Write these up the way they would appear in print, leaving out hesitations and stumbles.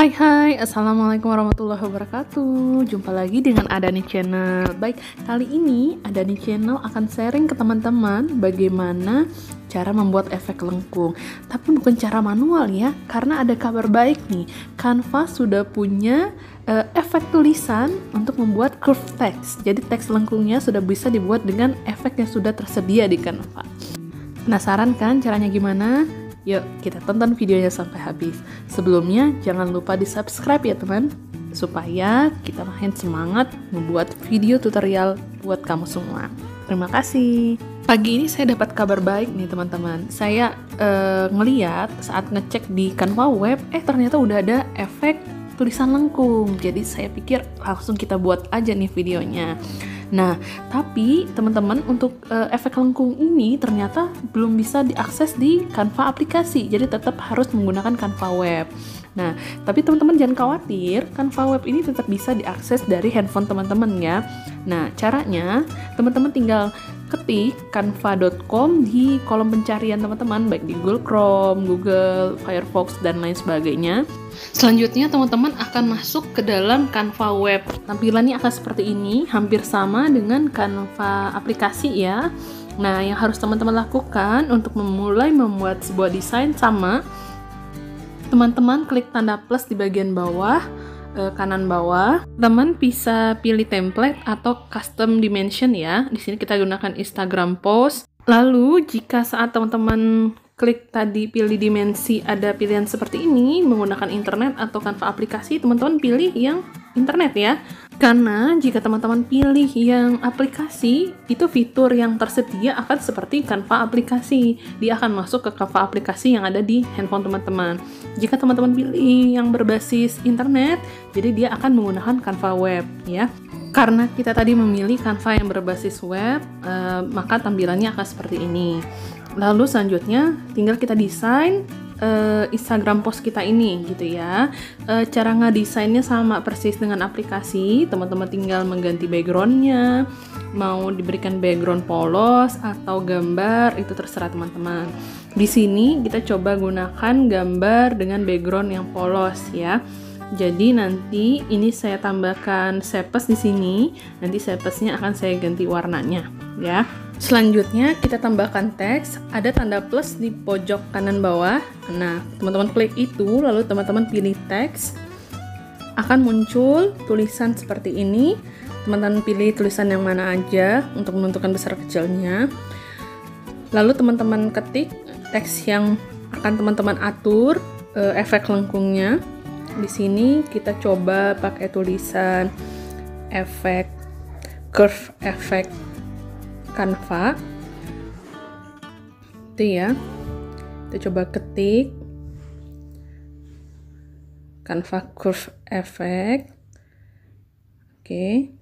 Hai, Assalamualaikum warahmatullahi wabarakatuh. Jumpa lagi dengan Adani Channel. Baik, kali ini Adani Channel akan sharing ke teman-teman bagaimana cara membuat efek lengkung. Tapi bukan cara manual ya, karena ada kabar baik nih. Canva sudah punya efek tulisan untuk membuat curve text. Jadi teks lengkungnya sudah bisa dibuat dengan efek yang sudah tersedia di Canva. Penasaran kan caranya gimana? Yuk, kita tonton videonya sampai habis. Sebelumnya, jangan lupa di-subscribe ya teman, supaya kita makin semangat membuat video tutorial buat kamu semua. Terima kasih. Pagi ini saya dapat kabar baik nih teman-teman. Saya ngeliat saat ngecek di Canva Web, ternyata udah ada efek tulisan lengkung. Jadi saya pikir langsung kita buat aja nih videonya. Nah, tapi teman-teman untuk efek lengkung ini ternyata belum bisa diakses di Canva aplikasi, jadi tetap harus menggunakan Canva Web. Nah, tapi teman-teman jangan khawatir, Canva Web ini tetap bisa diakses dari handphone teman-teman ya. Nah, caranya teman-teman tinggal ketik canva.com di kolom pencarian teman-teman, baik di Google Chrome, Google, Firefox, dan lain sebagainya. Selanjutnya teman-teman akan masuk ke dalam Canva Web. Tampilannya akan seperti ini, hampir sama dengan Canva aplikasi ya. Nah, yang harus teman-teman lakukan untuk memulai membuat sebuah desain sama, teman-teman klik tanda plus di bagian bawah, kanan bawah. Teman bisa pilih template atau custom dimension ya. Di sini kita gunakan Instagram post. Lalu jika saat teman-teman klik tadi pilih dimensi ada pilihan seperti ini menggunakan internet atau Canva aplikasi, teman-teman pilih yang internet ya. Karena jika teman-teman pilih yang aplikasi, itu fitur yang tersedia akan seperti Canva aplikasi. Dia akan masuk ke Canva aplikasi yang ada di handphone teman-teman. Jika teman-teman pilih yang berbasis internet, jadi dia akan menggunakan Canva Web ya. Karena kita tadi memilih Canva yang berbasis web, maka tampilannya akan seperti ini. Lalu selanjutnya tinggal kita desain Instagram post kita ini gitu ya. Cara ngedesainnya sama persis dengan aplikasi. Teman-teman tinggal mengganti backgroundnya, mau diberikan background polos atau gambar, itu terserah teman-teman. Di sini kita coba gunakan gambar dengan background yang polos ya. Jadi nanti ini saya tambahkan shapes di sini. Nanti shapesnya akan saya ganti warnanya ya. Selanjutnya kita tambahkan teks, ada tanda plus di pojok kanan bawah. Nah, teman-teman klik itu, lalu teman-teman pilih teks. Akan muncul tulisan seperti ini. Teman-teman pilih tulisan yang mana aja untuk menentukan besar kecilnya. Lalu teman-teman ketik teks yang akan teman-teman atur efek lengkungnya. Di sini kita coba pakai tulisan efek curve efek Canva itu ya. Kita coba ketik Canva curve effect. Oke.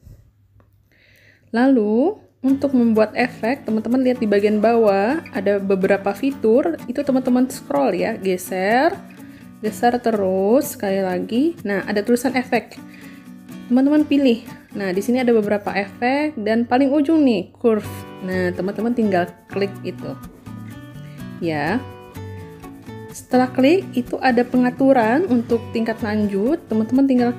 Lalu untuk membuat efek, teman-teman lihat di bagian bawah ada beberapa fitur. Itu teman-teman scroll ya, geser terus sekali lagi. Nah, ada tulisan efek. Teman-teman pilih. Nah, di sini ada beberapa efek dan paling ujung nih curve. Nah, teman-teman tinggal klik itu. Ya. Setelah klik itu ada pengaturan untuk tingkat lanjut. Teman-teman tinggal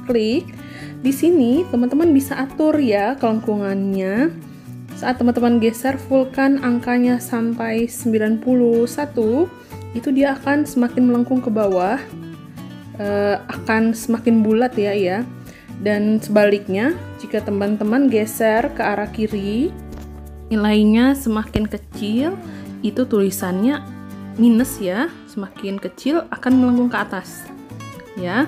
klik. Di sini teman-teman bisa atur ya kelengkungannya. Saat teman-teman geser fullkan angkanya sampai 91, itu dia akan semakin melengkung ke bawah, akan semakin bulat ya. Dan sebaliknya, jika teman-teman geser ke arah kiri, nilainya semakin kecil, itu tulisannya minus ya, semakin kecil akan melengkung ke atas ya,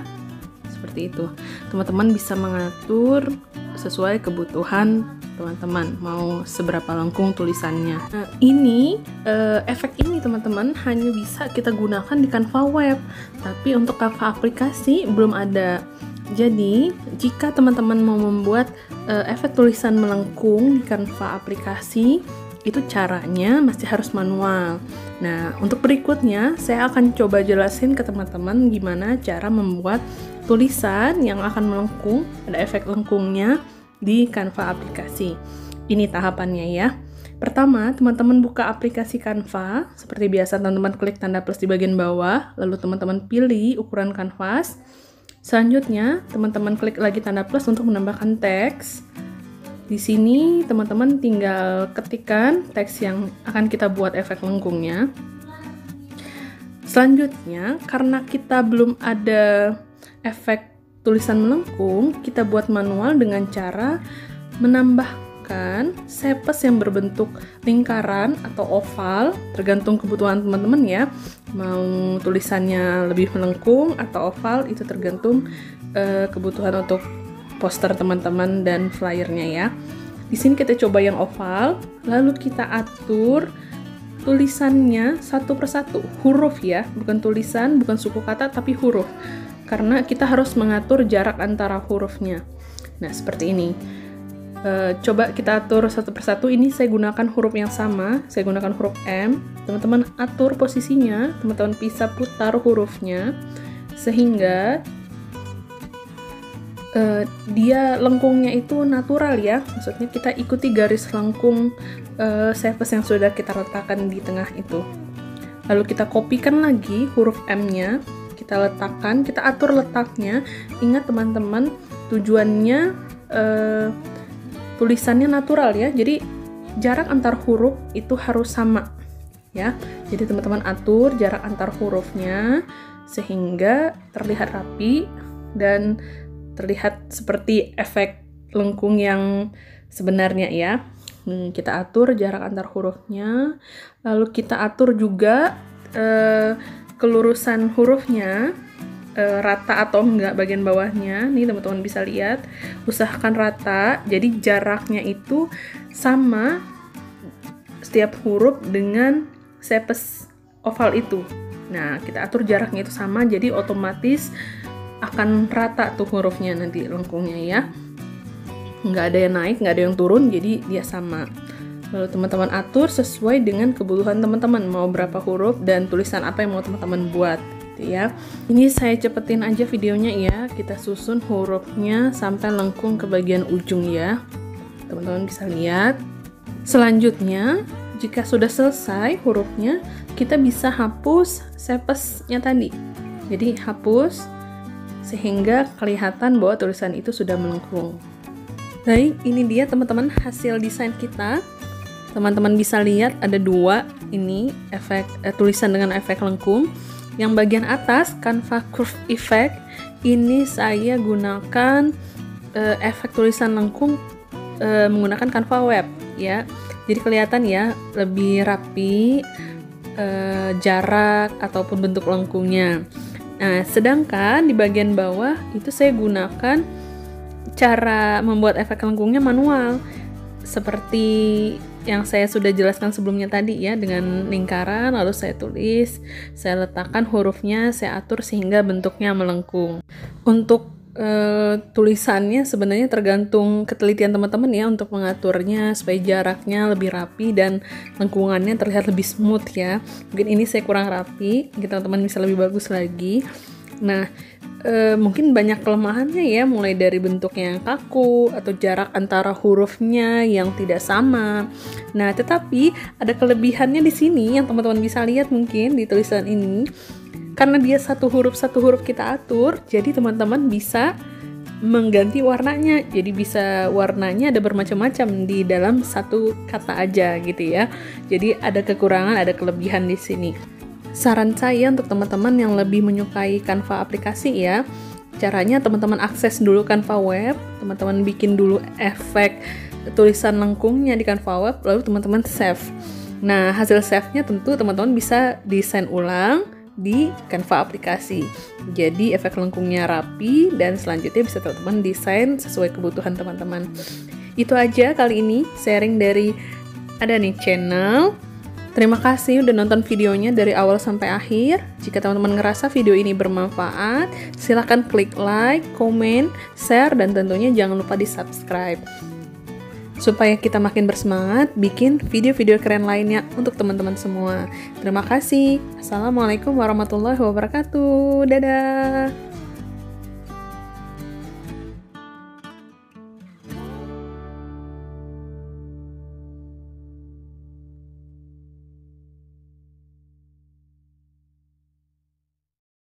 seperti itu. Teman-teman bisa mengatur sesuai kebutuhan teman-teman, mau seberapa lengkung tulisannya. Nah, ini efek ini teman-teman hanya bisa kita gunakan di Canva Web, tapi untuk Canva aplikasi belum ada. Jadi, jika teman-teman mau membuat efek tulisan melengkung di Canva aplikasi, itu caranya masih harus manual. Nah, untuk berikutnya saya akan coba jelasin ke teman-teman gimana cara membuat tulisan yang akan melengkung, ada efek lengkungnya di Canva aplikasi. Ini tahapannya ya. Pertama, teman-teman buka aplikasi Canva. Seperti biasa, teman-teman klik tanda plus di bagian bawah, lalu teman-teman pilih ukuran kanvas. Selanjutnya, teman-teman klik lagi tanda plus untuk menambahkan teks. Di sini teman-teman tinggal ketikkan teks yang akan kita buat efek lengkungnya. Selanjutnya, karena kita belum ada efek tulisan melengkung, kita buat manual dengan cara menambahkan sepes yang berbentuk lingkaran atau oval, tergantung kebutuhan teman-teman ya. Mau tulisannya lebih melengkung atau oval, itu tergantung kebutuhan untuk poster teman-teman dan flyernya ya. Di sini kita coba yang oval, lalu kita atur tulisannya satu persatu, huruf ya, bukan tulisan, bukan suku kata, tapi huruf. Karena kita harus mengatur jarak antara hurufnya. Nah, seperti ini. Coba kita atur satu persatu. Ini saya gunakan huruf yang sama, saya gunakan huruf M. Teman-teman atur posisinya, teman-teman bisa putar hurufnya sehingga dia lengkungnya itu natural ya, maksudnya kita ikuti garis lengkung sepes yang sudah kita letakkan di tengah itu. Lalu kita kopikan lagi huruf M-nya, kita letakkan, kita atur letaknya. Ingat teman-teman, tujuannya tulisannya natural ya, jadi jarak antar huruf itu harus sama ya. Jadi teman-teman atur jarak antar hurufnya sehingga terlihat rapi dan terlihat seperti efek lengkung yang sebenarnya ya. Kita atur jarak antar hurufnya, lalu kita atur juga kelurusan hurufnya, rata atau enggak bagian bawahnya. Nih teman-teman bisa lihat, usahakan rata, jadi jaraknya itu sama setiap huruf dengan sepes oval itu. Nah, kita atur jaraknya itu sama, jadi otomatis akan rata tuh hurufnya nanti lengkungnya ya. Nggak ada yang naik, nggak ada yang turun, jadi dia sama. Lalu teman-teman atur sesuai dengan kebutuhan teman-teman, mau berapa huruf dan tulisan apa yang mau teman-teman buat gitu ya. Ini saya cepetin aja videonya ya, kita susun hurufnya sampai lengkung ke bagian ujung ya, teman-teman bisa lihat. Selanjutnya, jika sudah selesai hurufnya, kita bisa hapus sepesnya tadi. Jadi hapus sehingga kelihatan bahwa tulisan itu sudah melengkung. Baik, ini dia teman-teman hasil desain kita. Teman-teman bisa lihat ada dua ini efek tulisan dengan efek lengkung. Yang bagian atas Canva Curve Effect ini saya gunakan efek tulisan lengkung menggunakan Canva Web ya. Jadi kelihatan ya lebih rapi jarak ataupun bentuk lengkungnya. Nah, sedangkan di bagian bawah itu saya gunakan cara membuat efek lengkungnya manual seperti yang saya sudah jelaskan sebelumnya tadi ya, dengan lingkaran lalu saya tulis, saya letakkan hurufnya, saya atur sehingga bentuknya melengkung. Untuk tulisannya sebenarnya tergantung ketelitian teman-teman ya untuk mengaturnya supaya jaraknya lebih rapi dan lengkungannya terlihat lebih smooth ya. Mungkin ini saya kurang rapi, teman-teman bisa lebih bagus lagi. Nah, mungkin banyak kelemahannya ya, mulai dari bentuknya yang kaku atau jarak antara hurufnya yang tidak sama. Nah, tetapi ada kelebihannya di sini yang teman-teman bisa lihat mungkin di tulisan ini. Karena dia satu huruf kita atur, jadi teman-teman bisa mengganti warnanya. Jadi bisa warnanya ada bermacam-macam di dalam satu kata aja gitu ya. Jadi ada kekurangan, ada kelebihan di sini. Saran saya untuk teman-teman yang lebih menyukai Canva aplikasi ya, caranya teman-teman akses dulu Canva Web, teman-teman bikin dulu efek tulisan lengkungnya di Canva Web, lalu teman-teman save. Nah, hasil save-nya tentu teman-teman bisa desain ulang di Canva aplikasi. Jadi efek lengkungnya rapi dan selanjutnya bisa teman-teman desain sesuai kebutuhan teman-teman. Itu aja kali ini sharing dari Adani Channel. Terima kasih udah nonton videonya dari awal sampai akhir. Jika teman-teman ngerasa video ini bermanfaat, silahkan klik like, komen, share, dan tentunya jangan lupa di subscribe supaya kita makin bersemangat bikin video-video keren lainnya untuk teman-teman semua. Terima kasih. Assalamualaikum warahmatullahi wabarakatuh. Dadah.